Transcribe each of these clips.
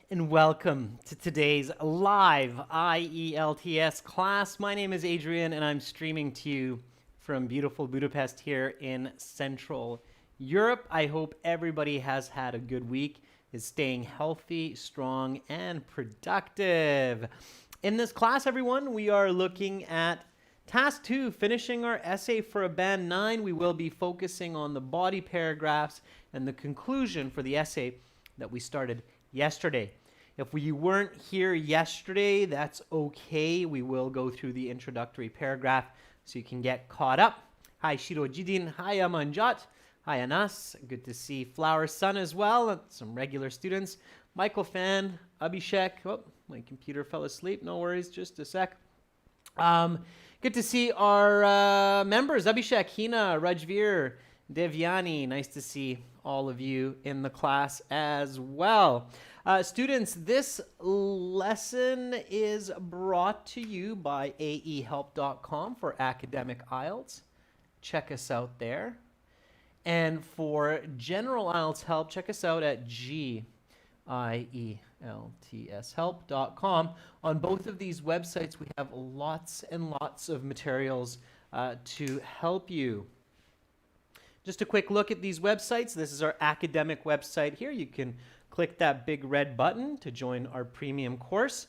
And welcome to today's live IELTS class. My name is Adrian and I'm streaming to you from beautiful Budapest here in Central Europe. I hope everybody has had a good week, is staying healthy, strong, and productive. In this class, everyone, we are looking at Task 2, finishing our essay for a Band 9. We will be focusing on the body paragraphs and the conclusion for the essay that we started yesterday. If you weren't here yesterday, that's okay. We will go through the introductory paragraph so you can get caught up. Hi, Shiro Jidin. Hi, Amanjat. Hi, Anas. Good to see Flower Sun as well. Some regular students. Michael Fan, Abhishek. Oh, my computer fell asleep. No worries. Just a sec. Good to see our members. Abhishek, Hina, Rajveer, Devyani. Nice to see all of you in the class as well. Students, this lesson is brought to you by aehelp.com for academic IELTS. Check us out there. And for general IELTS help, check us out at IELTShelp.com. On both of these websites, we have lots and lots of materials to help you. Just a quick look at these websites. This is our academic website here. You can click that big red button to join our premium course.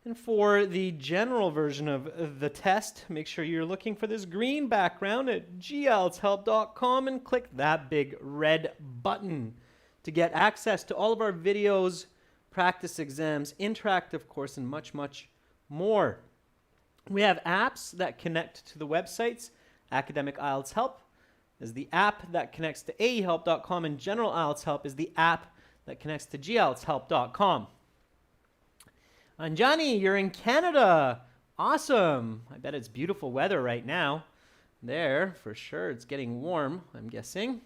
And for the general version of the test, make sure you're looking for this green background at gieltshelp.com and click that big red button to get access to all of our videos, practice exams, interactive course, and much, much more. We have apps that connect to the websites. Academic IELTS Help is the app that connects to aehelp.com, and General IELTS Help is the app that connects to gieltshelp.com. Anjani, you're in Canada. Awesome. I bet it's beautiful weather right now. There, for sure. It's getting warm, I'm guessing.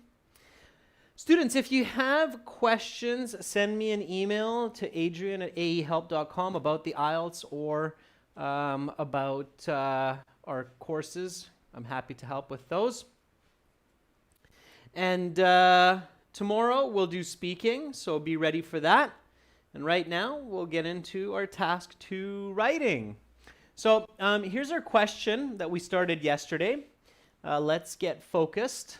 Students, if you have questions, send me an email to adrian@aehelp.com about the IELTS or about our courses. I'm happy to help with those. And tomorrow we'll do speaking, so be ready for that. And right now we'll get into our task 2 writing. So here's our question that we started yesterday. Let's get focused.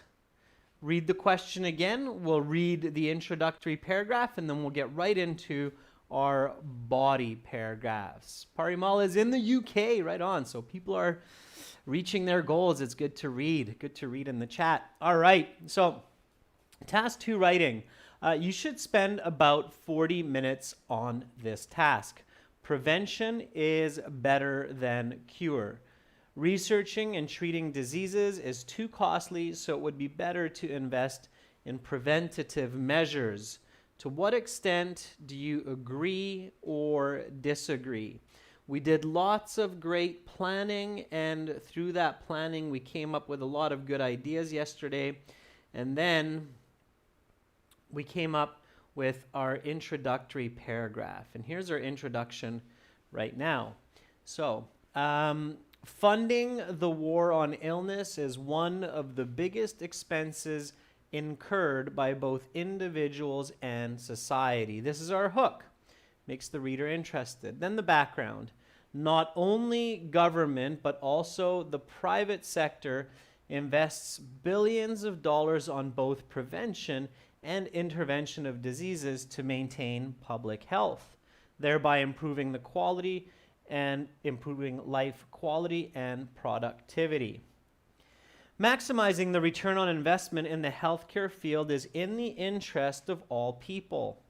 Read the question again. We'll read the introductory paragraph and then we'll get right into our body paragraphs. Parimal is in the UK, right on. So people are reaching their goals. It's good to read. Good to read in the chat. All right. So task 2 writing. You should spend about 40 minutes on this task. Prevention is better than cure. Researching and treating diseases is too costly, so it would be better to invest in preventative measures. To what extent do you agree or disagree? We did lots of great planning, and through that planning, we came up with a lot of good ideas yesterday. And then we came up with our introductory paragraph. And here's our introduction right now. So, funding the war on illness is one of the biggest expenses incurred by both individuals and society. This is our hook. Makes the reader interested. Then the background. Not only government, but also the private sector invests billions of dollars on both prevention and intervention of diseases to maintain public health, thereby improving the quality and improving life quality and productivity. Maximizing the return on investment in the healthcare field is in the interest of all people.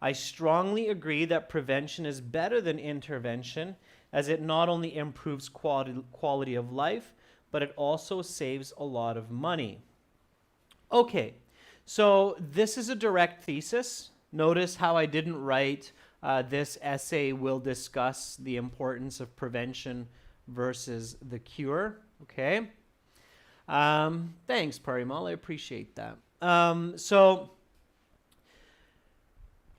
I strongly agree that prevention is better than intervention, as it not only improves quality of life, but it also saves a lot of money. Okay, so this is a direct thesis. Notice how I didn't write this essay will discuss the importance of prevention versus the cure. Okay. Thanks, Parimal. I appreciate that. So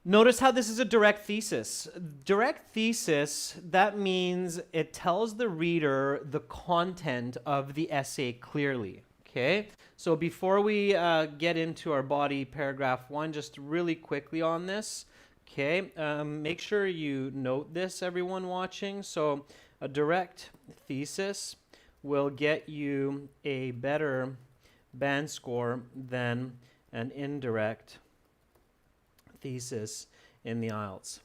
notice how this is a direct thesis. Direct thesis, that means it tells the reader the content of the essay clearly. Okay. So before we get into our body paragraph 1, just really quickly on this, Okay, make sure you note this, everyone watching. So a direct thesis will get you a better band score than an indirect thesis in the IELTS.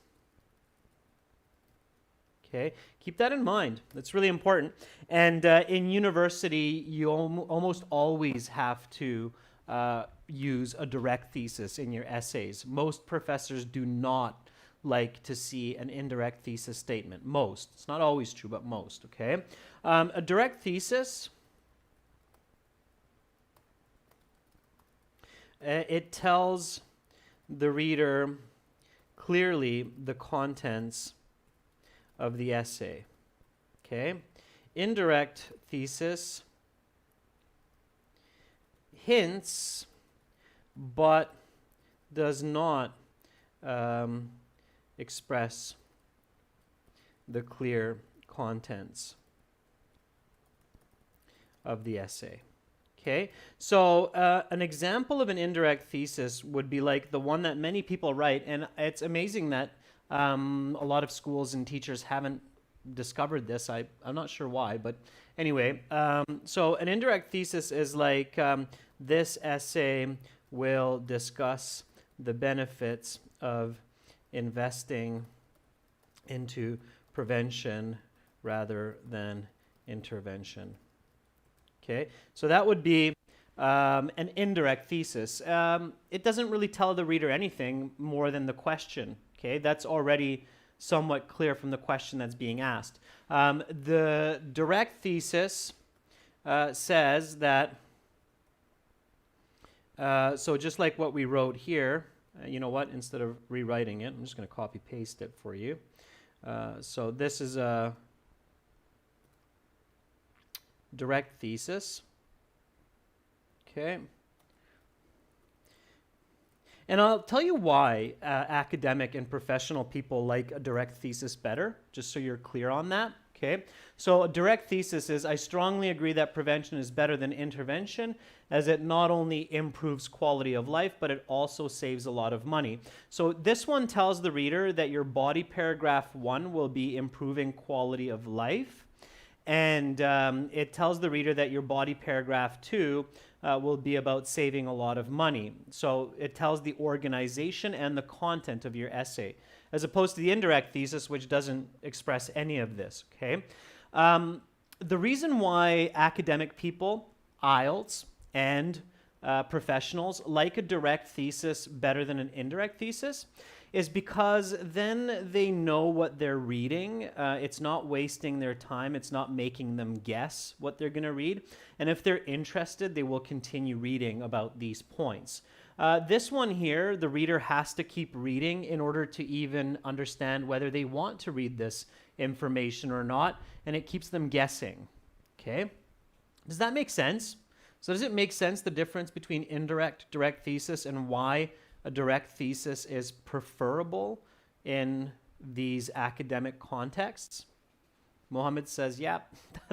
Okay, keep that in mind. That's really important. And in university, you almost always have to use a direct thesis in your essays. Most professors do not like to see an indirect thesis statement. Most. It's not always true, but most, okay? A direct thesis, it tells the reader clearly the contents of the essay, okay? Indirect thesis hints but does not express the clear contents of the essay. Okay, so an example of an indirect thesis would be like the one that many people write, and it's amazing that a lot of schools and teachers haven't discovered this. I'm not sure why, but anyway, so an indirect thesis is like this essay will discuss the benefits of investing into prevention rather than intervention. Okay, so that would be an indirect thesis. It doesn't really tell the reader anything more than the question. Okay, that's already somewhat clear from the question that's being asked. The direct thesis says that, so just like what we wrote here, you know what, instead of rewriting it, I'm just going to copy paste it for you. So this is a direct thesis. Okay. And I'll tell you why academic and professional people like a direct thesis better, just so you're clear on that. Okay. So a direct thesis is, I strongly agree that prevention is better than intervention, as it not only improves quality of life, but it also saves a lot of money. So this one tells the reader that your body paragraph 1 will be improving quality of life. And it tells the reader that your body paragraph 2 will be about saving a lot of money. So it tells the organization and the content of your essay, as opposed to the indirect thesis, which doesn't express any of this, okay? The reason why academic people, IELTS, and professionals like a direct thesis better than an indirect thesis is because then they know what they're reading. It's not wasting their time. It's not making them guess what they're going to read. And if they're interested, they will continue reading about these points. This one here, the reader has to keep reading in order to even understand whether they want to read this information or not, and it keeps them guessing. Okay? Does that make sense? So does it make sense, the difference between indirect, direct thesis, and why a direct thesis is preferable in these academic contexts? Mohammed says, yeah,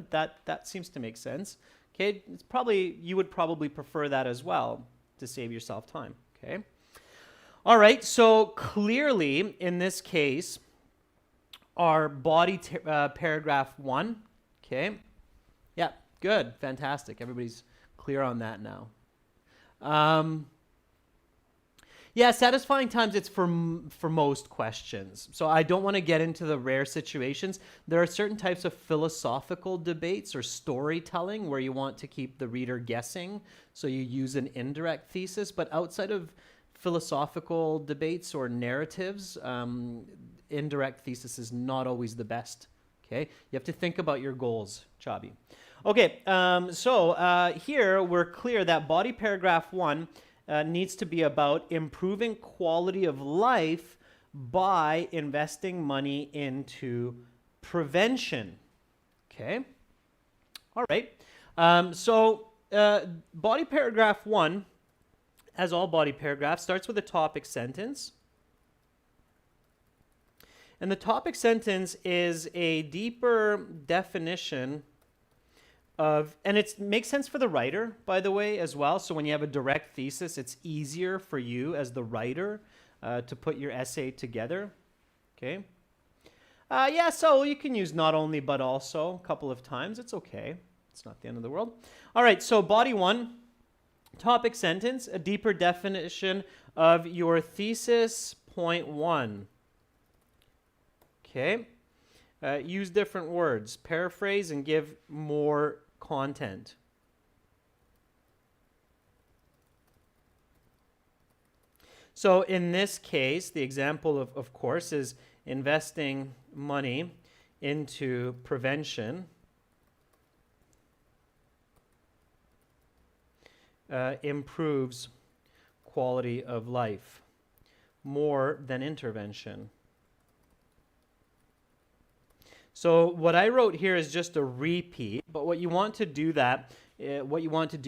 that seems to make sense. Okay, it's probably, you would probably prefer that as well to save yourself time. Okay. All right, so clearly in this case, our body paragraph 1, okay. Yeah, good, fantastic. Everybody's clear on that now. Yeah, satisfying times, it's for most questions. So I don't want to get into the rare situations. There are certain types of philosophical debates or storytelling where you want to keep the reader guessing, so you use an indirect thesis. But outside of philosophical debates or narratives, indirect thesis is not always the best. Okay, you have to think about your goals, Chabi. Okay, so here we're clear that body paragraph 1 needs to be about improving quality of life by investing money into prevention. Okay, all right. So body paragraph 1, as all body paragraphs, starts with a topic sentence. And the topic sentence is a deeper definition of, and it makes sense for the writer, by the way, as well. So when you have a direct thesis, it's easier for you as the writer to put your essay together. Okay. Yeah, so you can use not only but also a couple of times. It's okay. It's not the end of the world. All right, so body one, topic sentence, a deeper definition of your thesis, point one. Okay. Use different words, paraphrase, and give more content. So in this case, the example of course, is investing money into prevention improves quality of life more than intervention. So what I wrote here is just a repeat, but what you want to do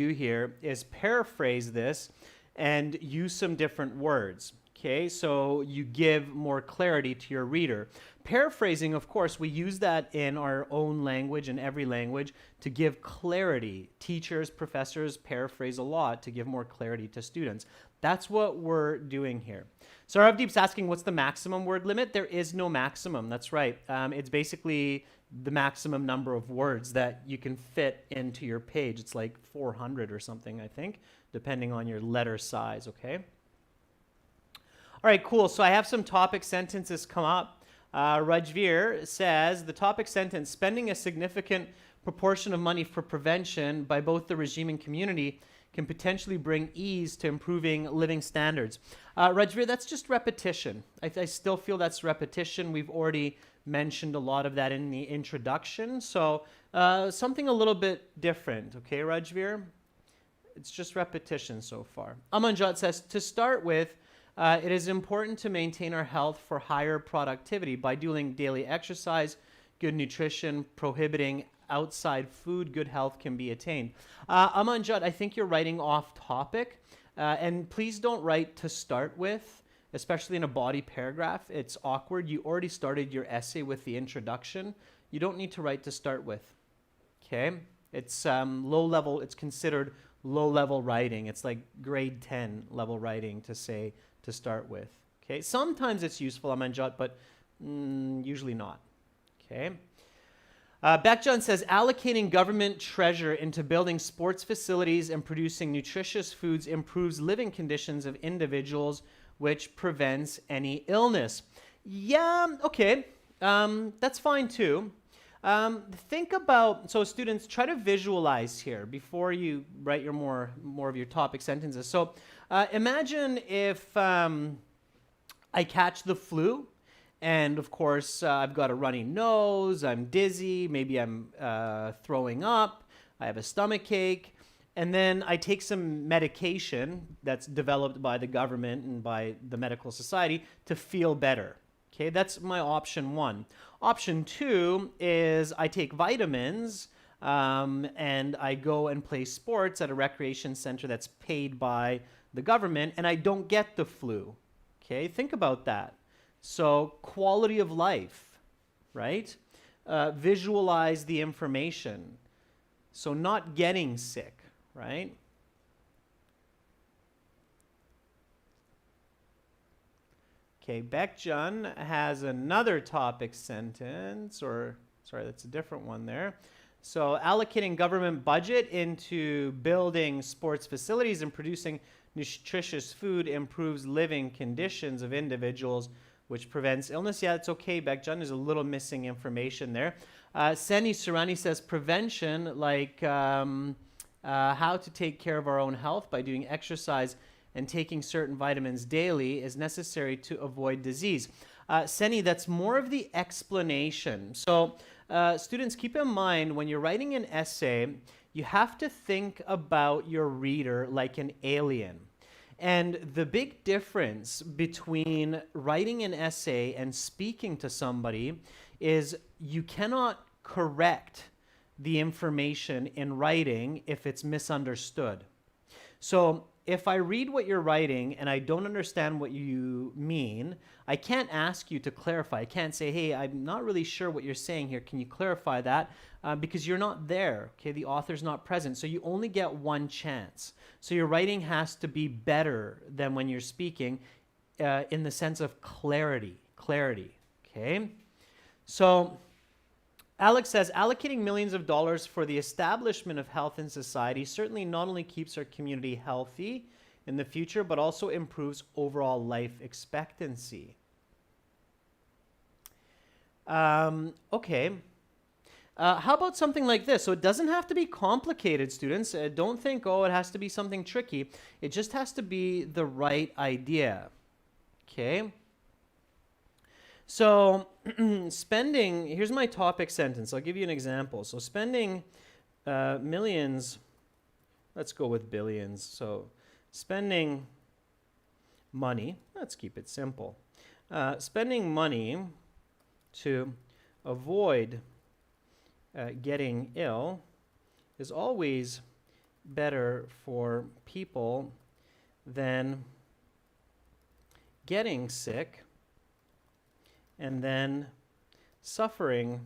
here is paraphrase this and use some different words. Okay, so you give more clarity to your reader. Paraphrasing, of course, we use that in our own language, in every language, to give clarity. Teachers, professors paraphrase a lot to give more clarity to students. That's what we're doing here. So Ravdeep's asking, what's the maximum word limit? There is no maximum, that's right. It's basically the maximum number of words that you can fit into your page. It's like 400 or something, I think, depending on your letter size, okay? All right, cool. So I have some topic sentences come up. Rajveer says, the topic sentence, spending a significant proportion of money for prevention by both the regime and community can potentially bring ease to improving living standards. Rajveer, that's just repetition. I still feel that's repetition. We've already mentioned a lot of that in the introduction. So something a little bit different, okay, Rajveer? It's just repetition so far. Amanjot says, to start with, it is important to maintain our health for higher productivity by doing daily exercise, good nutrition, prohibiting outside food, good health can be attained. Amanjot, I think you're writing off topic, and please don't write to start with, especially in a body paragraph. It's awkward. You already started your essay with the introduction. You don't need to write to start with, okay? It's low level, it's considered low level writing. It's like grade 10 level writing to say to start with, okay? Sometimes it's useful, Amanjot, but usually not, okay? Bekjan says, allocating government treasure into building sports facilities and producing nutritious foods improves living conditions of individuals, which prevents any illness. Yeah, okay, that's fine too. Think about, so students, try to visualize here before you write your more of your topic sentences. So imagine if I catch the flu, and of course I've got a runny nose, I'm dizzy, maybe I'm throwing up, I have a stomach ache, and then I take some medication that's developed by the government and by the medical society to feel better. Okay, that's my option one. Option two is I take vitamins and I go and play sports at a recreation center that's paid by the government, and I don't get the flu. Okay, think about that. So quality of life, right? Visualize the information. So not getting sick, right? Okay, Bekjan has another topic sentence, or sorry, that's a different one there. So allocating government budget into building sports facilities and producing nutritious food improves living conditions of individuals, which prevents illness. Yeah, it's okay, Bekjan. There's a little missing information there. Seni Surani says prevention, like how to take care of our own health by doing exercise and taking certain vitamins daily is necessary to avoid disease. Seni, that's more of the explanation. So students, keep in mind when you're writing an essay, you have to think about your reader like an alien. And the big difference between writing an essay and speaking to somebody is you cannot correct the information in writing if it's misunderstood. So if I read what you're writing and I don't understand what you mean, I can't ask you to clarify. I can't say, hey, I'm not really sure what you're saying here. Can you clarify that? Because you're not there, okay? The author's not present. So you only get one chance. So your writing has to be better than when you're speaking. in the sense of clarity, okay? So Alex says, allocating millions of dollars for the establishment of health in society certainly not only keeps our community healthy in the future, but also improves overall life expectancy. Okay. How about something like this? So it doesn't have to be complicated, students. Don't think, oh, it has to be something tricky. It just has to be the right idea. Okay. So spending, here's my topic sentence. I'll give you an example. So spending millions, let's go with billions. So spending money, let's keep it simple. Spending money to avoid getting ill is always better for people than getting sick and then suffering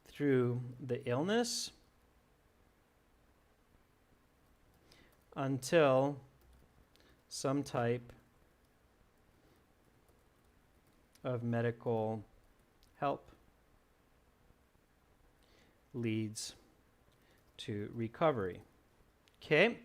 through the illness until some type of medical help leads to recovery. Okay?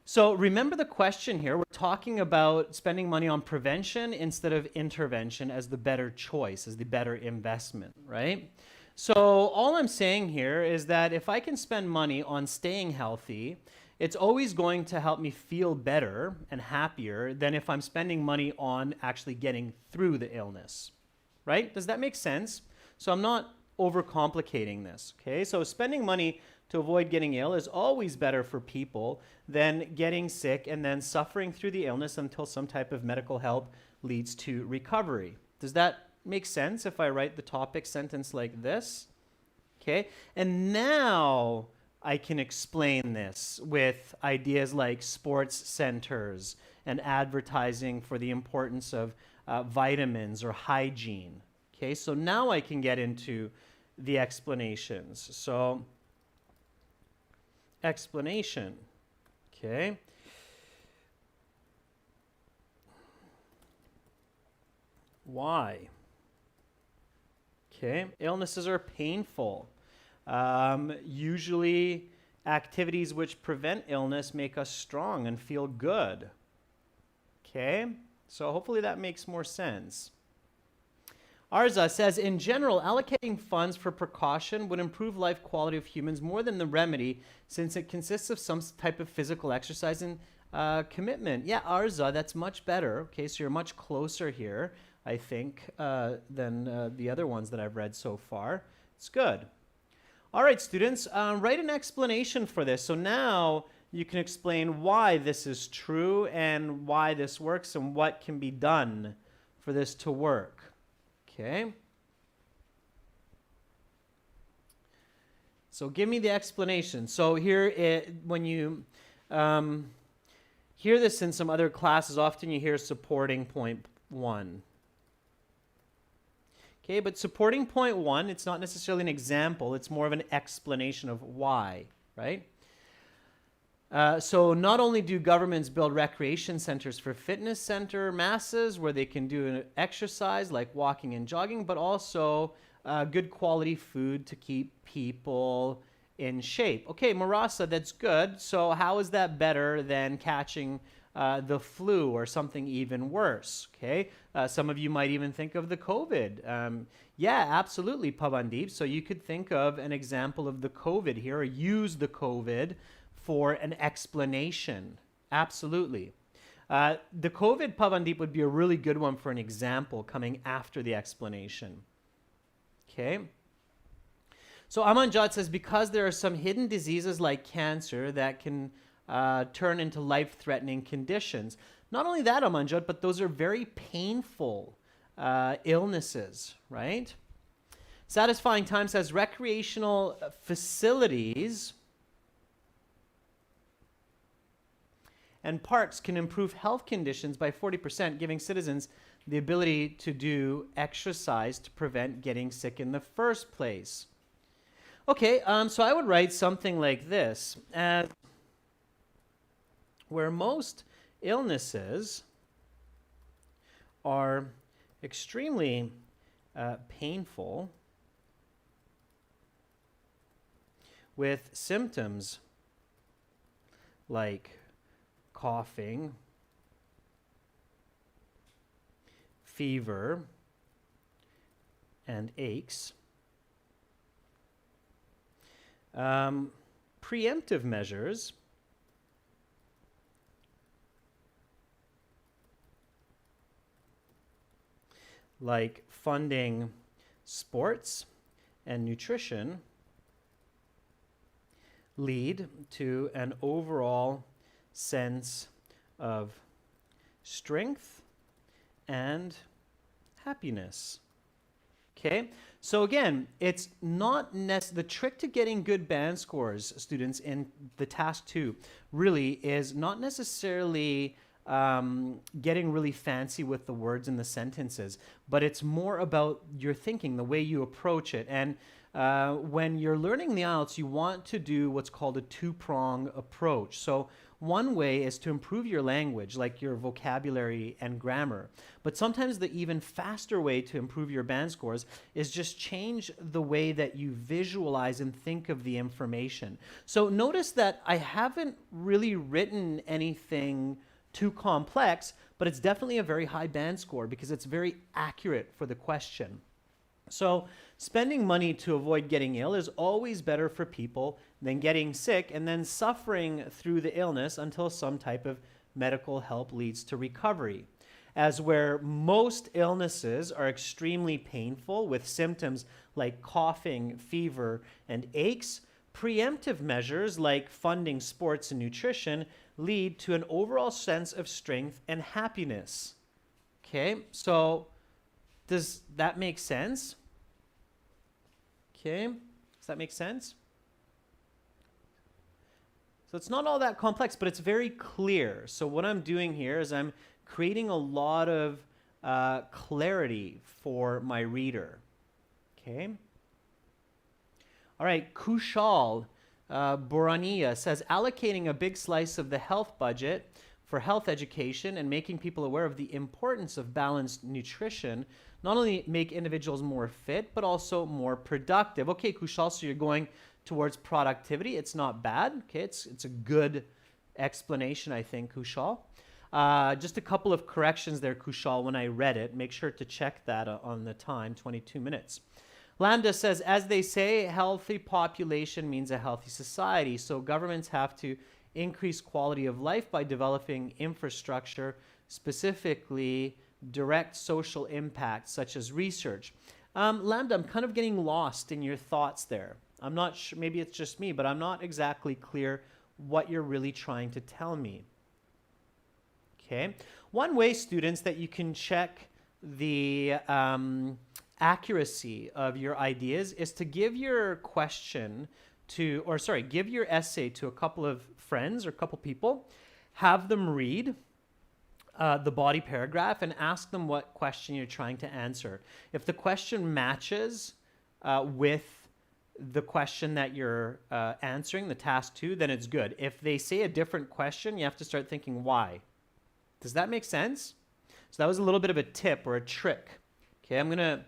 So remember the question here. We're talking about spending money on prevention instead of intervention as the better choice, as the better investment, right? So all I'm saying here is that if I can spend money on staying healthy, it's always going to help me feel better and happier than if I'm spending money on actually getting through the illness, right? Does that make sense? So I'm not overcomplicating this, okay? So spending money to avoid getting ill is always better for people than getting sick and then suffering through the illness until some type of medical help leads to recovery. Does that make sense if I write the topic sentence like this? Okay, and now I can explain this with ideas like sports centers and advertising for the importance of vitamins or hygiene. Okay, so now I can get into the explanations. So, explanation, okay? Why? Okay, illnesses are painful. Usually, activities which prevent illness make us strong and feel good. Okay, so hopefully that makes more sense. Arza says, in general, allocating funds for precaution would improve life quality of humans more than the remedy, since it consists of some type of physical exercise and commitment. Yeah, Arza, that's much better. Okay, so you're much closer here, I think, than the other ones that I've read so far. It's good. All right, students, write an explanation for this. So now you can explain why this is true and why this works and what can be done for this to work. Okay. So give me the explanation. So here, when you hear this in some other classes, often you hear supporting point 1. Okay, but supporting point 1, it's not necessarily an example. It's more of an explanation of why, right? So not only do governments build recreation centers for fitness center masses where they can do exercise like walking and jogging, but also good quality food to keep people in shape. Okay, Marasa, that's good. So how is that better than catching the flu or something even worse? Okay, some of you might even think of the COVID. Yeah, absolutely, Pavandeep. So you could think of an example of the COVID here, or use the COVID for an explanation. Absolutely. The COVID, Pavandeep, would be a really good one for an example coming after the explanation. Okay. So Amanjot says, because there are some hidden diseases like cancer that can turn into life-threatening conditions. Not only that, Amanjot, but those are very painful illnesses, right? Satisfying Time says, recreational facilities and parks can improve health conditions by 40%, giving citizens the ability to do exercise to prevent getting sick in the first place. Okay, so I would write something like this, where most illnesses are extremely painful with symptoms like coughing, fever, and aches. Preemptive measures like funding sports and nutrition lead to an overall sense of strength and happiness. Okay, so again, it's not the trick to getting good band scores, students, in the task 2 really is not necessarily getting really fancy with the words in the sentences, but it's more about your thinking, the way you approach it. And when you're learning the IELTS, you want to do what's called a two-prong approach. So one way is to improve your language, like your vocabulary and grammar. But sometimes the even faster way to improve your band scores is just change the way that you visualize and think of the information. So notice that I haven't really written anything too complex, but it's definitely a very high band score because it's very accurate for the question. So spending money to avoid getting ill is always better for people than getting sick and then suffering through the illness until some type of medical help leads to recovery. As where most illnesses are extremely painful with symptoms like coughing, fever, and aches, preemptive measures like funding sports and nutrition lead to an overall sense of strength and happiness. Okay, so does that make sense? Okay, does that make sense? So it's not all that complex, but it's very clear. So what I'm doing here is I'm creating a lot of clarity for my reader. Okay. All right, Kushal Borania says, allocating a big slice of the health budget for health education and making people aware of the importance of balanced nutrition not only make individuals more fit, but also more productive. Okay, Kushal, so you're going towards productivity. It's not bad. Okay, it's a good explanation, I think, Kushal. Just a couple of corrections there, Kushal, when I read it. Make sure to check that on the time, 22 minutes. Lambda says, as they say, healthy population means a healthy society. So governments have to increase quality of life by developing infrastructure, specifically direct social impact, such as research. Lambda, I'm kind of getting lost in your thoughts there. I'm not sure, maybe it's just me, but I'm not exactly clear what you're really trying to tell me. Okay. One way, students, that you can check the accuracy of your ideas is to give your question to, or sorry, give your essay to a couple of friends or a couple people, have them read the body paragraph and ask them what question you're trying to answer. If the question matches with the question that you're answering, the task 2, then it's good. If they say a different question, you have to start thinking why. Does that make sense? So that was a little bit of a tip or a trick. Okay, I'm gonna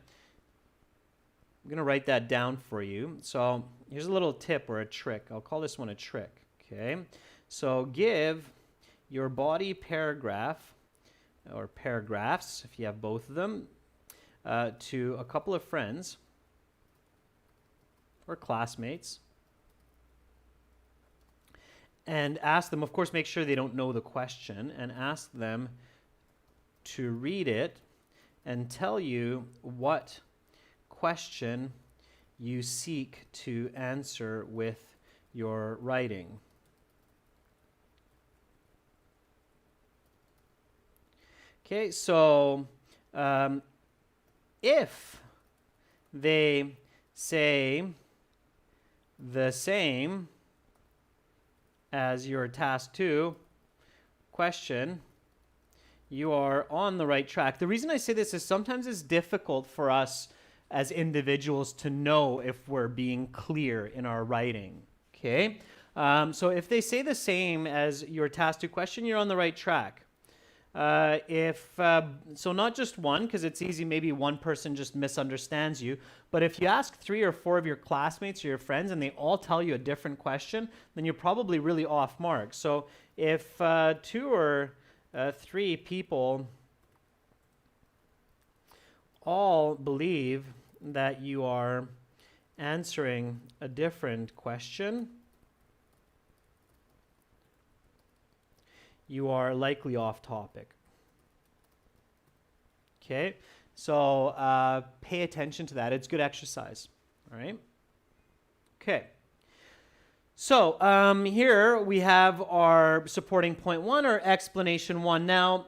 write that down for you. So here's a little tip or a trick. I'll call this one a trick. Okay, so give your body paragraph or paragraphs, if you have both of them, to a couple of friends or classmates, and ask them, of course, make sure they don't know the question, and ask them to read it and tell you what question you seek to answer with your writing. Okay, so if they say the same as your task 2 question, you are on the right track. The reason I say this is sometimes it's difficult for us as individuals to know if we're being clear in our writing. Okay, so if they say the same as your task 2 question, you're on the right track. So not just one, because it's easy, maybe one person just misunderstands you, but if you ask 3 or 4 of your classmates or your friends and they all tell you a different question, then you're probably really off mark. So if 2 or 3 people all believe that you are answering a different question, you are likely off topic. Okay, so pay attention to that. It's good exercise. All right. Okay. So here we have our supporting point 1 or explanation 1. Now,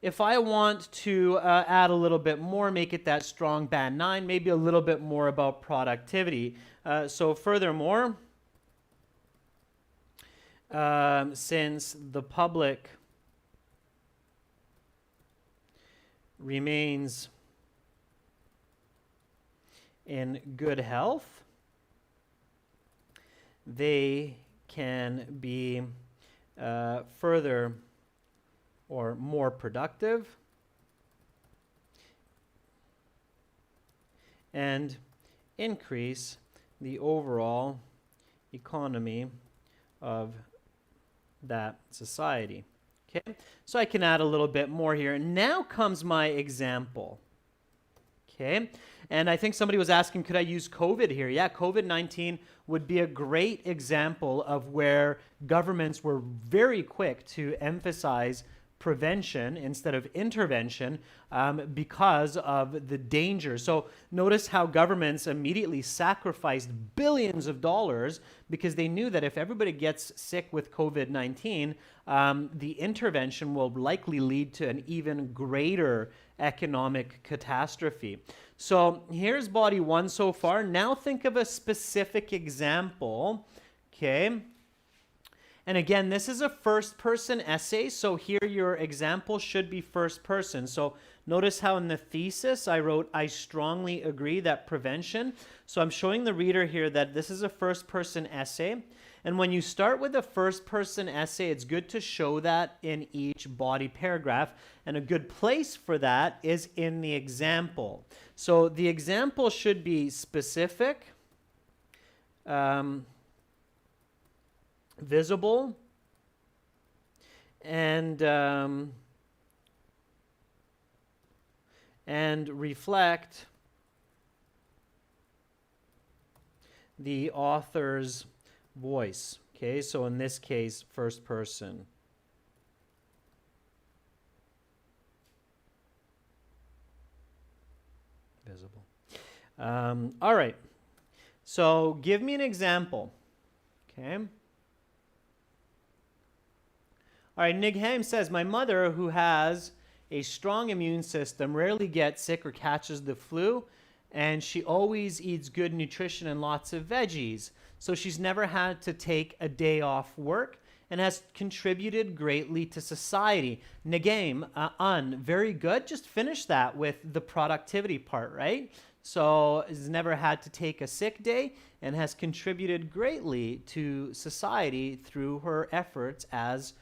if I want to add a little bit more, make it that strong band 9, maybe a little bit more about productivity. So furthermore, since the public remains in good health, they can be further or more productive and increase the overall economy of that society. Okay, so I can add a little bit more here. Now comes my example. Okay, and I think somebody was asking, could I use COVID here? Yeah, COVID-19 would be a great example of where governments were very quick to emphasize prevention instead of intervention because of the danger. So notice how governments immediately sacrificed billions of dollars because they knew that if everybody gets sick with COVID-19, the intervention will likely lead to an even greater economic catastrophe. So here's body 1 so far. Now think of a specific example, okay? And again, this is a first-person essay, so here your example should be first person. So notice how in the thesis I wrote, I strongly agree that prevention. So I'm showing the reader here that this is a first-person essay. And when you start with a first-person essay, it's good to show that in each body paragraph. And a good place for that is in the example. So the example should be specific, visible, and reflect the author's voice. Okay, so in this case, first person. Visible. All right. So give me an example. Okay. All right, Nigheim says, my mother, who has a strong immune system, rarely gets sick or catches the flu, and she always eats good nutrition and lots of veggies. So she's never had to take a day off work and has contributed greatly to society. Nigheim, very good. Just finish that with the productivity part, right? So has never had to take a sick day and has contributed greatly to society through her efforts as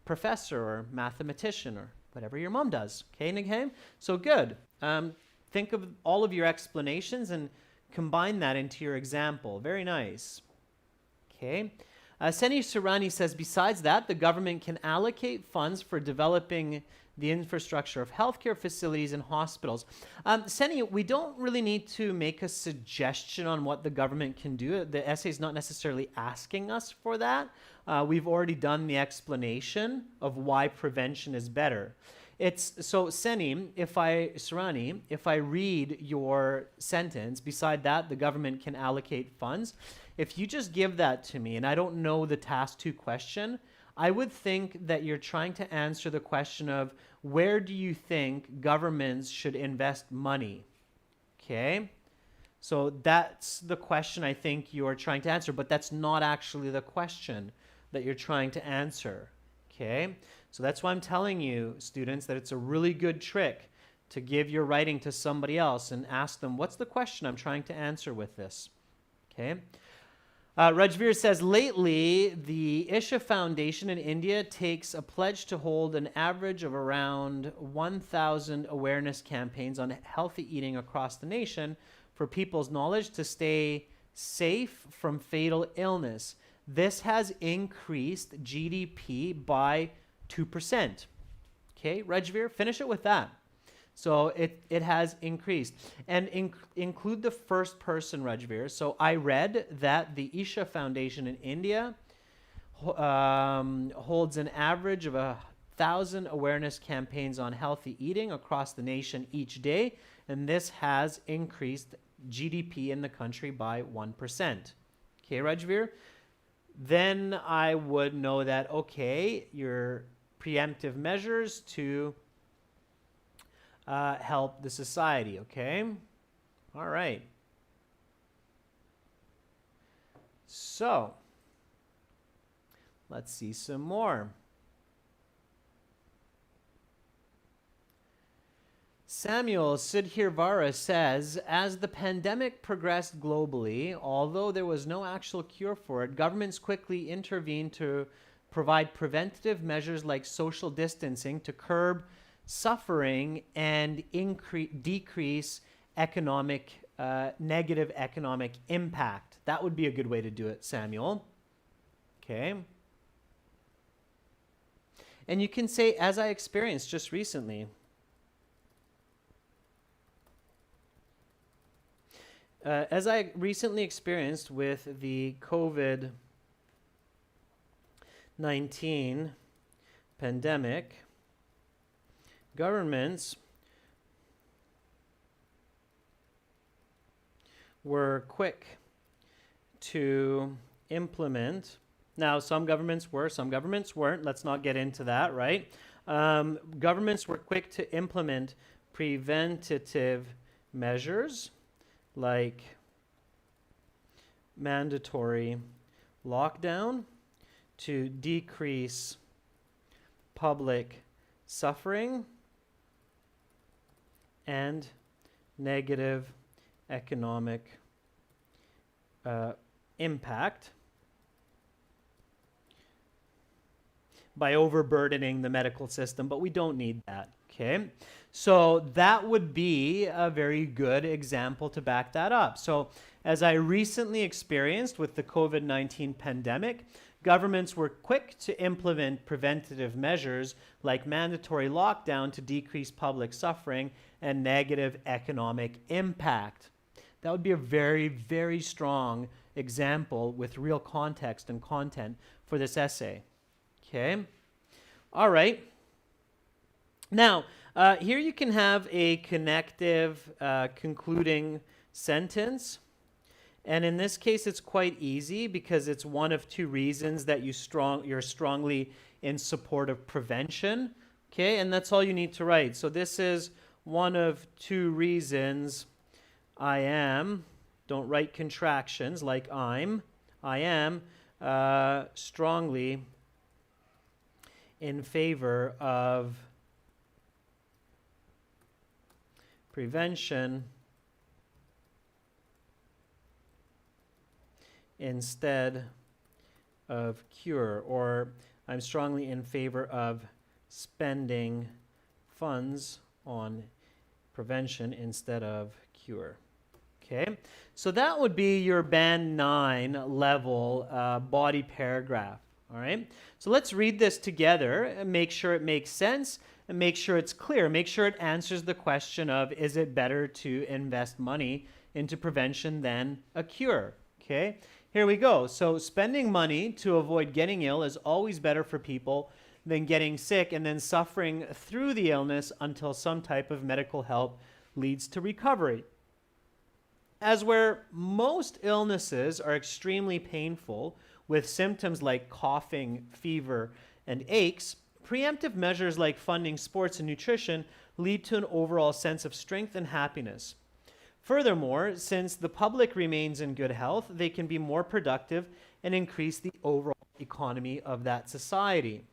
professor or mathematician or whatever your mom does. Okay, Nigheim? So good. Think of all of your explanations and combine that into your example. Very nice. Okay. Seni Surani says, besides that, the government can allocate funds for developing the infrastructure of healthcare facilities and hospitals. Seni, we don't really need to make a suggestion on what the government can do. The essay is not necessarily asking us for that. We've already done the explanation of why prevention is better. So Seni, if I read your sentence, beside that, the government can allocate funds. If you just give that to me, and I don't know the task 2 question, I would think that you're trying to answer the question of where do you think governments should invest money? Okay? So that's the question I think you're trying to answer, but that's not actually the question that you're trying to answer. Okay? So that's why I'm telling you, students, that it's a really good trick to give your writing to somebody else and ask them, what's the question I'm trying to answer with this? Okay? Rajveer says, lately, the Isha Foundation in India takes a pledge to hold an average of around 1,000 awareness campaigns on healthy eating across the nation for people's knowledge to stay safe from fatal illness. This has increased GDP by 2%. Okay, Rajveer, finish it with that. So it has increased. And include the first person, Rajveer. So I read that the Isha Foundation in India holds an average of 1,000 awareness campaigns on healthy eating across the nation each day. And this has increased GDP in the country by 1%. Okay, Rajveer? Then I would know that, okay, your preemptive measures to help the society, okay? All right. So, let's see some more. Samuel Sudhirvara says, as the pandemic progressed globally, although there was no actual cure for it, governments quickly intervened to provide preventative measures like social distancing to curb suffering and decrease negative economic impact. That would be a good way to do it, Samuel. Okay. And you can say, as I experienced just recently. As I recently experienced with the COVID-19 pandemic, governments were quick to implement. Now, some governments were, some governments weren't. Let's not get into that, right? Governments were quick to implement preventative measures like mandatory lockdown to decrease public suffering and negative economic impact by overburdening the medical system, but we don't need that, okay? So that would be a very good example to back that up. So as I recently experienced with the COVID-19 pandemic, governments were quick to implement preventative measures like mandatory lockdown to decrease public suffering and negative economic impact. That would be a very, very strong example with real context and content for this essay. Okay? All right. Now, here you can have a connective concluding sentence. And in this case, it's quite easy because it's one of two reasons that you're strongly in support of prevention. Okay, and that's all you need to write. So this is one of two reasons I am, don't write contractions like I am strongly in favor of prevention instead of cure, or I'm strongly in favor of spending funds on prevention instead of cure. Okay, so that would be your band 9 level body paragraph. All right, so let's read this together and make sure it makes sense and make sure it's clear. Make sure it answers the question of, is it better to invest money into prevention than a cure? Okay, here we go. So spending money to avoid getting ill is always better for people than getting sick and then suffering through the illness until some type of medical help leads to recovery. As where most illnesses are extremely painful with symptoms like coughing, fever, and aches, preemptive measures like funding sports and nutrition lead to an overall sense of strength and happiness. Furthermore, since the public remains in good health, they can be more productive and increase the overall economy of that society.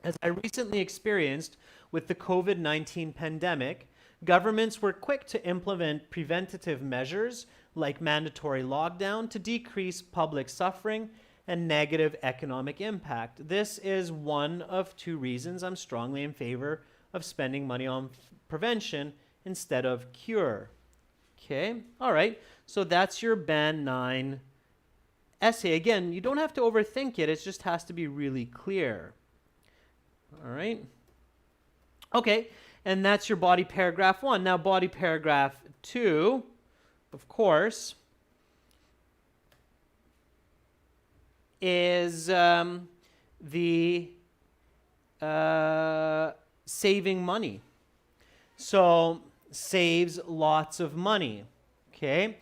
As I recently experienced with the COVID-19 pandemic, governments were quick to implement preventative measures like mandatory lockdown, to decrease public suffering and negative economic impact. This is one of two reasons I'm strongly in favor of spending money on prevention instead of cure. Okay, all right, so that's your Band 9 essay. Again, you don't have to overthink it, it just has to be really clear. All right, okay, and that's your body paragraph 1. Now body paragraph 2, of course, is the saving money. So saves lots of money. Okay.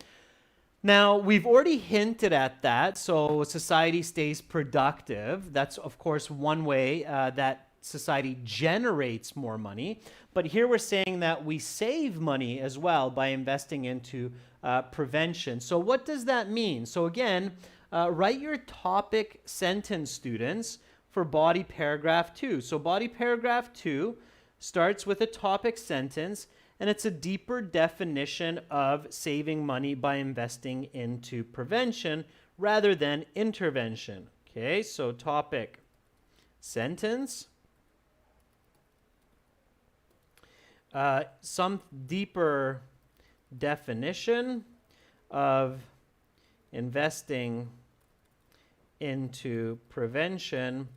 Now we've already hinted at that. So society stays productive. That's of course one way that society generates more money. But here we're saying that we save money as well by investing into prevention. So what does that mean? So again, write your topic sentence, students, for body paragraph 2. So body paragraph 2 starts with a topic sentence, and it's a deeper definition of saving money by investing into prevention rather than intervention. Okay, so topic sentence. Some deeper definition of investing into prevention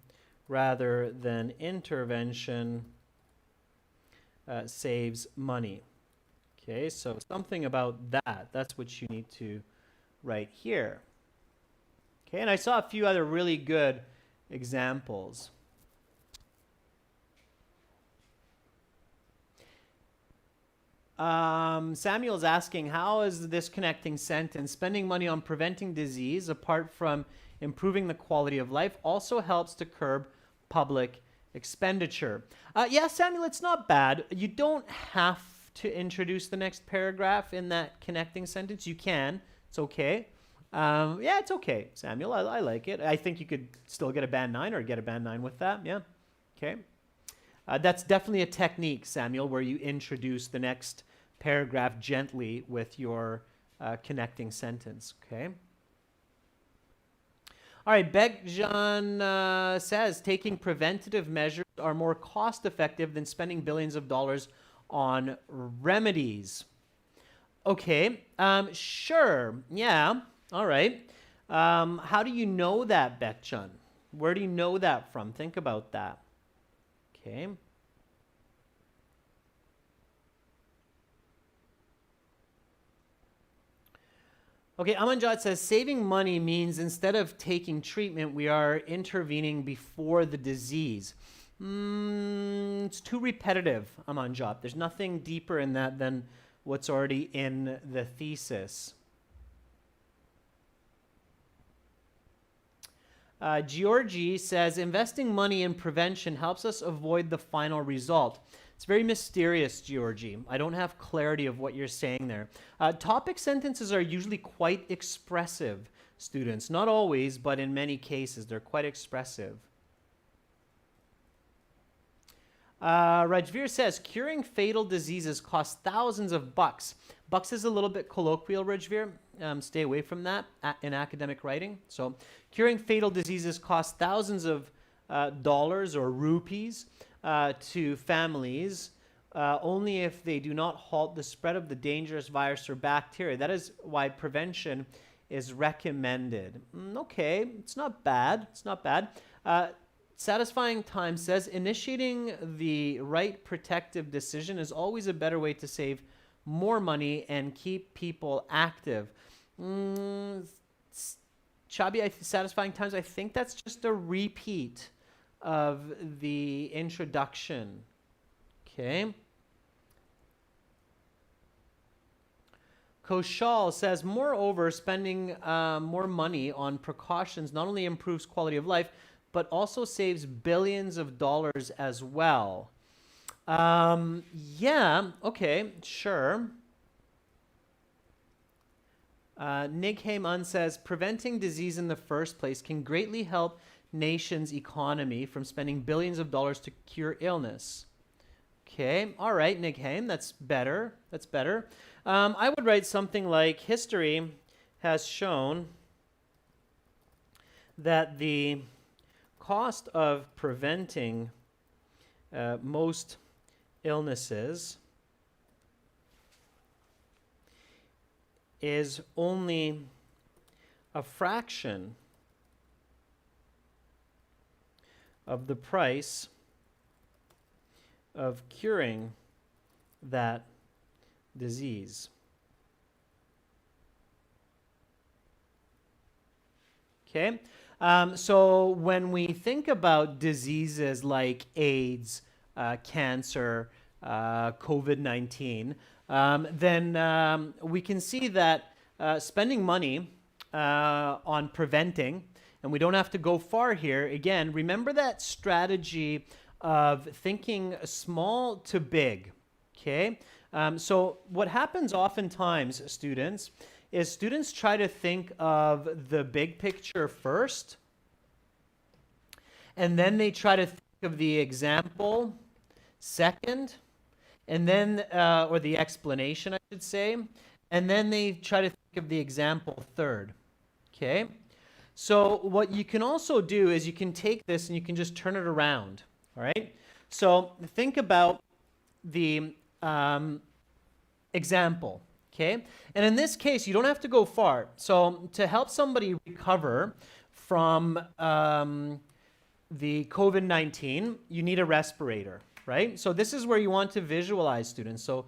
rather than intervention saves money. Okay, so something about that. That's what you need to write here. Okay, and I saw a few other really good examples. Samuel's asking, how is this connecting sentence, spending money on preventing disease apart from improving the quality of life also helps to curb public expenditure? Yeah, Samuel, it's not bad. You don't have to introduce the next paragraph in that connecting sentence. You can. It's okay. Yeah, it's okay, Samuel. I like it. I think you could still get a Band 9 or get a Band 9 with that. Yeah. Okay. That's definitely a technique, Samuel, where you introduce the next paragraph gently with your connecting sentence. Okay. All right, Bekjan says taking preventative measures are more cost-effective than spending billions of dollars on remedies. Okay, sure, yeah, all right. How do you know that, Bekjan? Where do you know that from? Think about that. Okay. Okay, Amanjot says saving money means instead of taking treatment, we are intervening before the disease. It's too repetitive, Amanjot. There's nothing deeper in that than what's already in the thesis. Georgie says investing money in prevention helps us avoid the final result. It's very mysterious, Georgie. I don't have clarity of what you're saying there. Topic sentences are usually quite expressive, students. Not always, but in many cases, they're quite expressive. Rajveer says, curing fatal diseases costs thousands of bucks. Bucks is a little bit colloquial, Rajveer. Stay away from that in academic writing. So, curing fatal diseases costs thousands of dollars or rupees to families only if they do not halt the spread of the dangerous virus or bacteria. That is why prevention is recommended. Okay, it's not bad. It's not bad. Satisfying Time says initiating the right protective decision is always a better way to save more money and keep people active. Chabi, Satisfying Times, I think that's just a repeat of the introduction. Okay. Koshal says, moreover, spending more money on precautions not only improves quality of life, but also saves billions of dollars as well. Yeah, okay, sure. Nick Heyman says, preventing disease in the first place can greatly help nations' economy from spending billions of dollars to cure illness. Okay, all right, Nighaim, that's better. That's better. I would write something like history has shown that the cost of preventing most illnesses is only a fraction of the price of curing that disease. Okay, so when we think about diseases like AIDS, cancer, COVID-19, then we can see that spending money on preventing, and we don't have to go far here. Again, remember that strategy of thinking small to big, okay? So what happens oftentimes, students, is students try to think of the big picture first, and then they try to think of the example second, and then, or the explanation, I should say, and then they try to think of the example third, okay? So what you can also do is you can take this and you can just turn it around, all right? So think about the example, okay? And in this case, you don't have to go far. So to help somebody recover from the COVID-19, you need a respirator, right? So this is where you want to visualize, students. So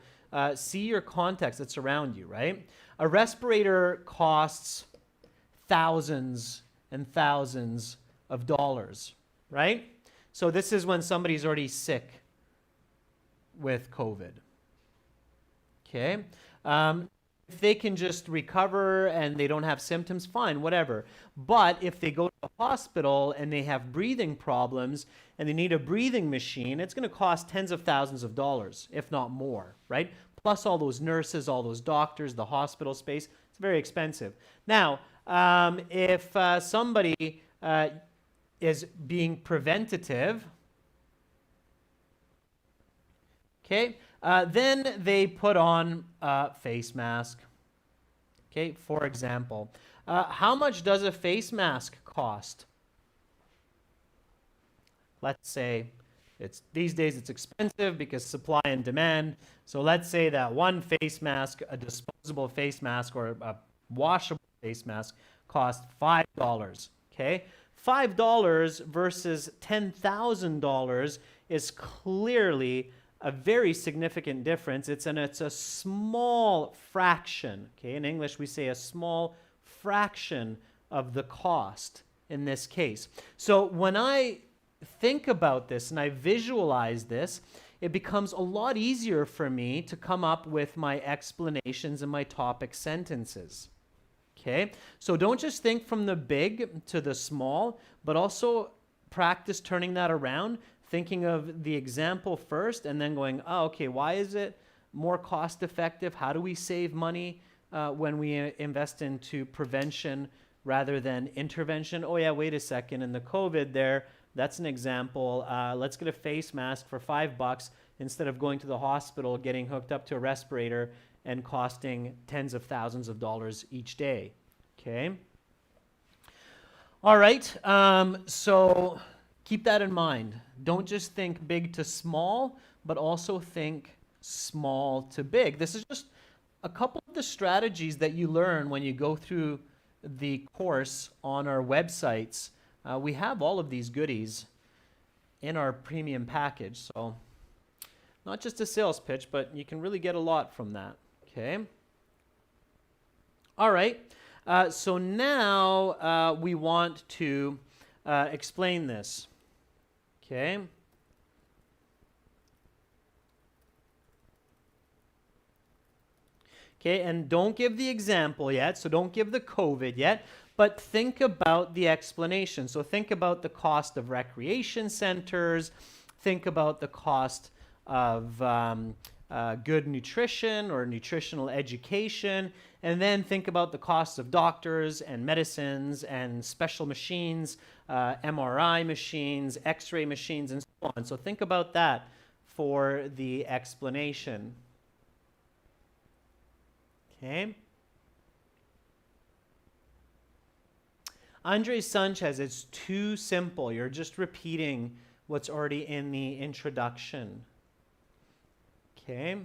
see your context that's around you, right? A respirator costs thousands and thousands of dollars, right? So this is when somebody's already sick with COVID, okay? If they can just recover and they don't have symptoms, fine, whatever. But if they go to the hospital and they have breathing problems and they need a breathing machine, it's going to cost tens of thousands of dollars, if not more, right? Plus all those nurses, all those doctors, the hospital space, it's very expensive. Now, if somebody is being preventative, okay, then they put on a face mask. Okay, for example, how much does a face mask cost? Let's say these days it's expensive because supply and demand. So let's say that one face mask, a disposable face mask or a washable face mask, cost $5. Okay, $5 versus $10,000 is clearly a very significant difference. It's a small fraction. Okay, in English we say a small fraction of the cost in this case. So when I think about this and I visualize this, it becomes a lot easier for me to come up with my explanations and my topic sentences. Okay, so don't just think from the big to the small, but also practice turning that around, thinking of the example first and then going, oh, okay, why is it more cost effective? How do we save money when we invest into prevention rather than intervention? Oh yeah, wait a second, in the COVID there, that's an example. Let's get a face mask for $5 instead of going to the hospital, getting hooked up to a respirator and costing tens of thousands of dollars each day, okay? All right, so keep that in mind. Don't just think big to small, but also think small to big. This is just a couple of the strategies that you learn when you go through the course on our websites. We have all of these goodies in our premium package, so not just a sales pitch, but you can really get a lot from that, okay? All right, so now we want to explain this, okay? Okay, and don't give the example yet, so don't give the COVID yet, but think about the explanation. So think about the cost of recreation centers, think about the cost of good nutrition or nutritional education, and then think about the costs of doctors and medicines and special machines, MRI machines, X-ray machines, and so on. So think about that for the explanation. Okay. Andres Sanchez, it's too simple. You're just repeating what's already in the introduction. Okay.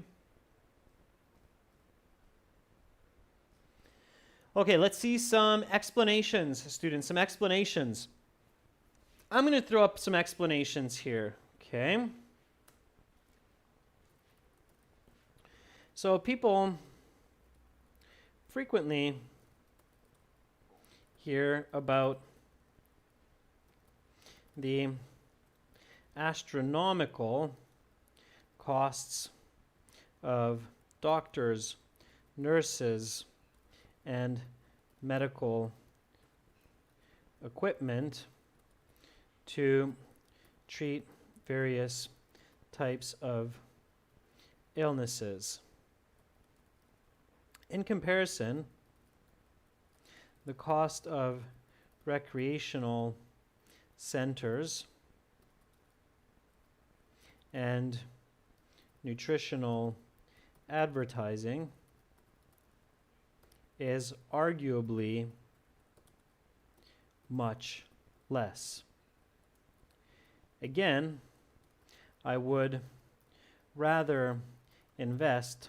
Okay, let's see some explanations, students, some explanations. I'm going to throw up some explanations here, okay? So people frequently hear about the astronomical costs of doctors, nurses, and medical equipment to treat various types of illnesses. In comparison, the cost of recreational centers and nutritional advertising is arguably much less. Again, I would rather invest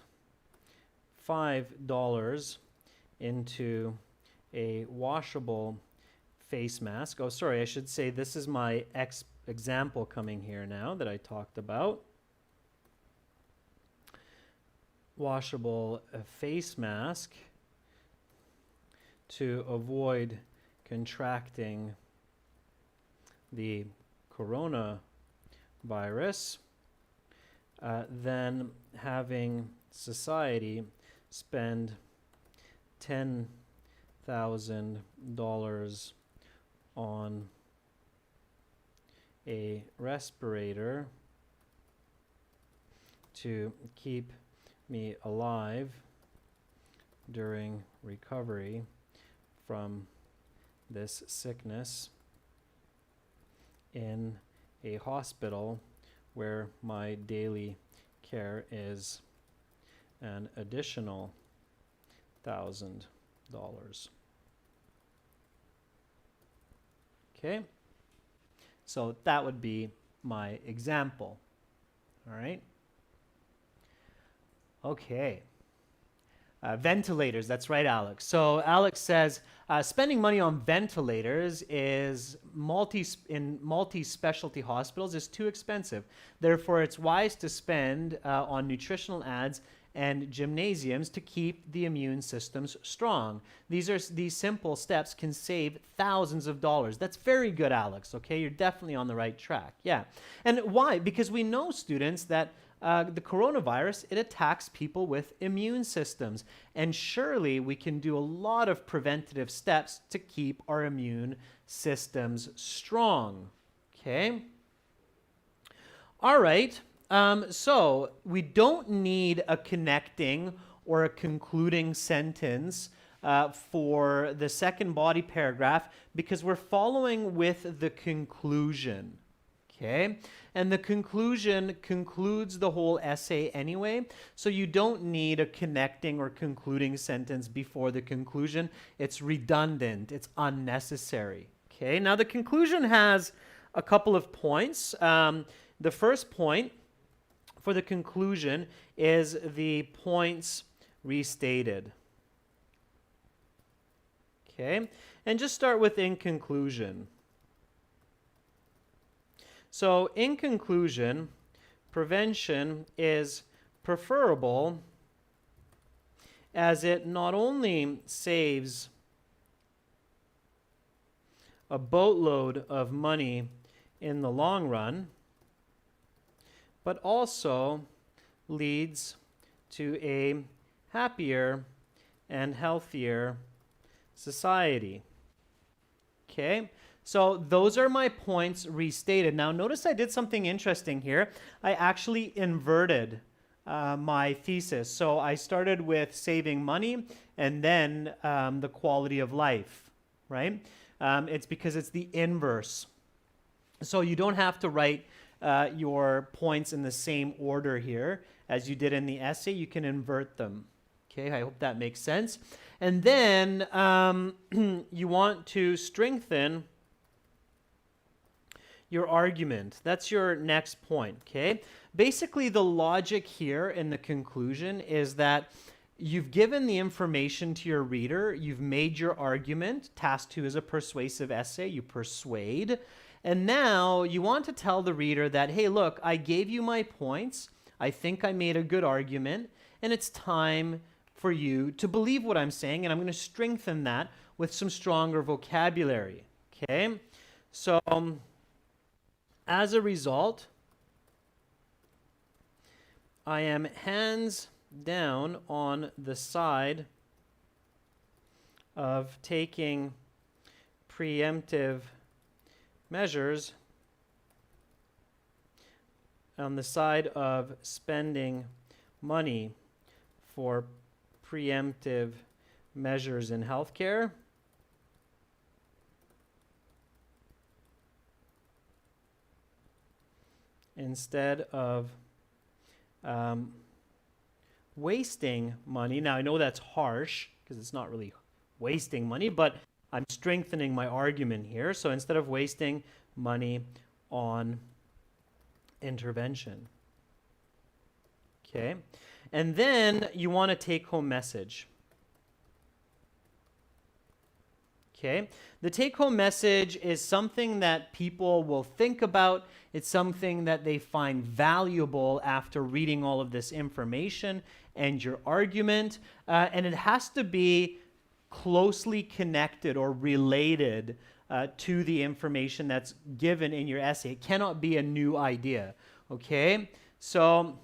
$5 into a washable face mask. Oh, sorry, I should say this is my example coming here now that I talked about. Washable face mask to avoid contracting the coronavirus, than having society spend $10,000 on a respirator to keep me alive during recovery from this sickness in a hospital where my daily care is an additional $1,000. Okay, so that would be my example. All right. Okay. Ventilators, that's right, Alex. So Alex says, spending money on ventilators in multi-specialty hospitals is too expensive. Therefore, it's wise to spend on nutritional ads and gymnasiums to keep the immune systems strong. These simple steps can save thousands of dollars. That's very good, Alex. Okay, you're definitely on the right track. Yeah. And why? Because we know, students, that the coronavirus, it attacks people with immune systems. And surely we can do a lot of preventative steps to keep our immune systems strong. Okay? All right. So we don't need a connecting or a concluding sentence for the second body paragraph because we're following with the conclusion. Okay? And the conclusion concludes the whole essay anyway, so you don't need a connecting or concluding sentence before the conclusion. It's redundant. It's unnecessary. Okay? Now, the conclusion has a couple of points. The first point for the conclusion is the points restated. Okay? And just start with in conclusion. So, in conclusion, prevention is preferable as it not only saves a boatload of money in the long run, but also leads to a happier and healthier society. Okay? So those are my points restated. Now notice I did something interesting here. I actually inverted my thesis. So I started with saving money and then the quality of life, right? It's because it's the inverse. So you don't have to write your points in the same order here as you did in the essay. You can invert them. Okay, I hope that makes sense. And then you want to strengthen your argument. That's your next point, okay? Basically, the logic here in the conclusion is that you've given the information to your reader, you've made your argument. Task 2 is a persuasive essay, you persuade. And now you want to tell the reader that, hey, look, I gave you my points, I think I made a good argument, and it's time for you to believe what I'm saying, and I'm going to strengthen that with some stronger vocabulary, okay? So, as a result, I am hands down on the side of taking preemptive measures, on the side of spending money for preemptive measures in healthcare. Instead of wasting money. Now, I know that's harsh because it's not really wasting money, but I'm strengthening my argument here. So instead of wasting money on intervention. Okay. And then you want a take-home message. Okay. The take-home message is something that people will think about. It's something that they find valuable after reading all of this information and your argument. And it has to be closely connected or related to the information that's given in your essay. It cannot be a new idea. Okay? So,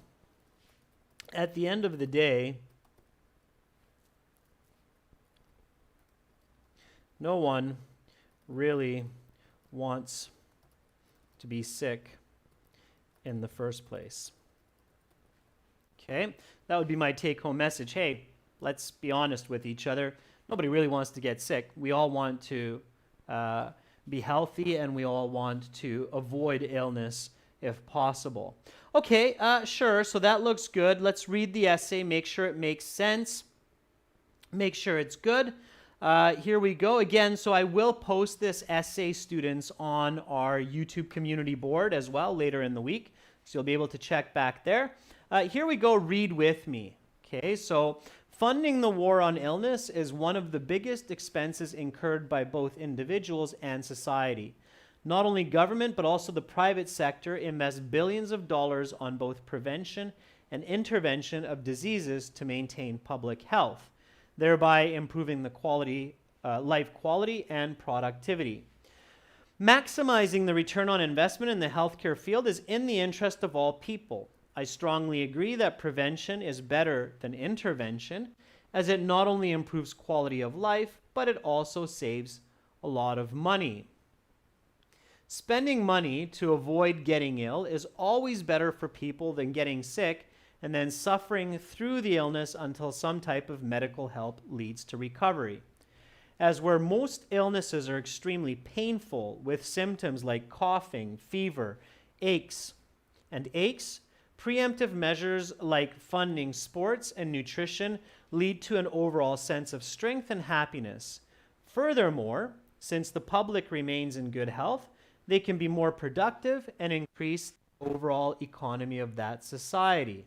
at the end of the day, no one really wants to be sick in the first place. Okay? That would be my take-home message. Hey, let's be honest with each other. Nobody really wants to get sick. We all want to be healthy, and we all want to avoid illness if possible. Okay, sure, so that looks good. Let's read the essay, make sure it makes sense, make sure it's good. Here we go. Again, so I will post this essay, students, on our YouTube community board as well later in the week, so you'll be able to check back there. Here we go, read with me. Okay, so funding the war on illness is one of the biggest expenses incurred by both individuals and society. Not only government, but also the private sector invests billions of dollars on both prevention and intervention of diseases to maintain public health, thereby improving the life quality and productivity. Maximizing the return on investment in the healthcare field is in the interest of all people. I strongly agree that prevention is better than intervention, as it not only improves quality of life, but it also saves a lot of money. Spending money to avoid getting ill is always better for people than getting sick and then suffering through the illness until some type of medical help leads to recovery. As where most illnesses are extremely painful with symptoms like coughing, fever, aches, preemptive measures like funding sports and nutrition lead to an overall sense of strength and happiness. Furthermore, since the public remains in good health, they can be more productive and increase the overall economy of that society.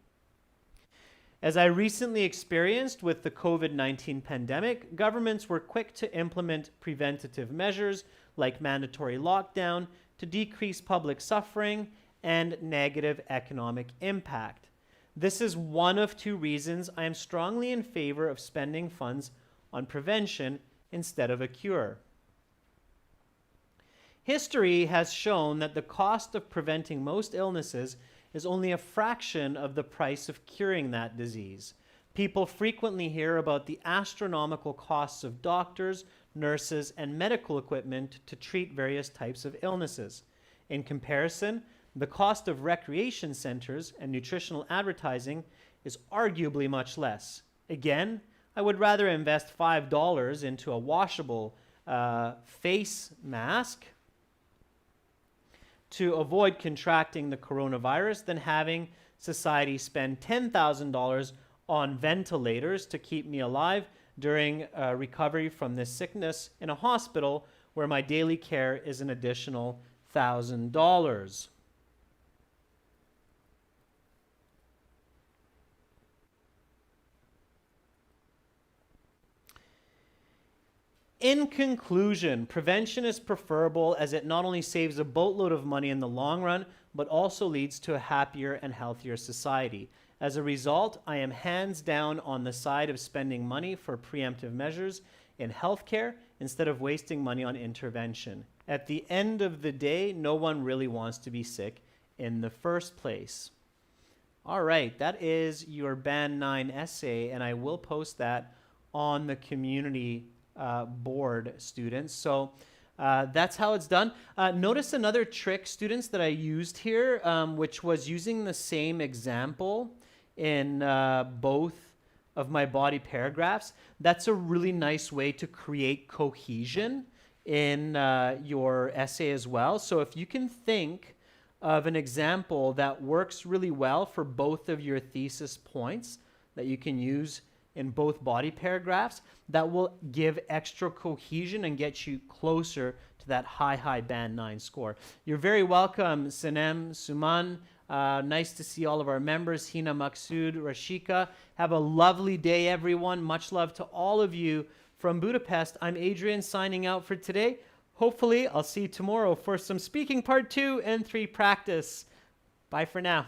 As I recently experienced with the COVID-19 pandemic, governments were quick to implement preventative measures like mandatory lockdown to decrease public suffering and negative economic impact. This is one of two reasons I am strongly in favor of spending funds on prevention instead of a cure. History has shown that the cost of preventing most illnesses is only a fraction of the price of curing that disease. People frequently hear about the astronomical costs of doctors, nurses, and medical equipment to treat various types of illnesses. In comparison, the cost of recreation centers and nutritional advertising is arguably much less. Again, I would rather invest $5 into a washable face mask to avoid contracting the coronavirus than having society spend $10,000 on ventilators to keep me alive during recovery from this sickness in a hospital where my daily care is an additional $1,000. In conclusion, prevention is preferable as it not only saves a boatload of money in the long run, but also leads to a happier and healthier society. As a result, I am hands down on the side of spending money for preemptive measures in healthcare instead of wasting money on intervention. At the end of the day, no one really wants to be sick in the first place. All right, that is your Band 9 essay, and I will post that on the community board, students. So that's how it's done. Notice another trick, students, that I used here, which was using the same example in both of my body paragraphs. That's a really nice way to create cohesion in your essay as well. So if you can think of an example that works really well for both of your thesis points that you can use in both body paragraphs, that will give extra cohesion and get you closer to that high Band 9 score. You're very welcome, Sanem, Suman. Nice to see all of our members, Hina, Maksud, Rashika. Have a lovely day, everyone. Much love to all of you from Budapest. I'm Adrian signing out for today. Hopefully, I'll see you tomorrow for some speaking part 2 and 3 practice. Bye for now.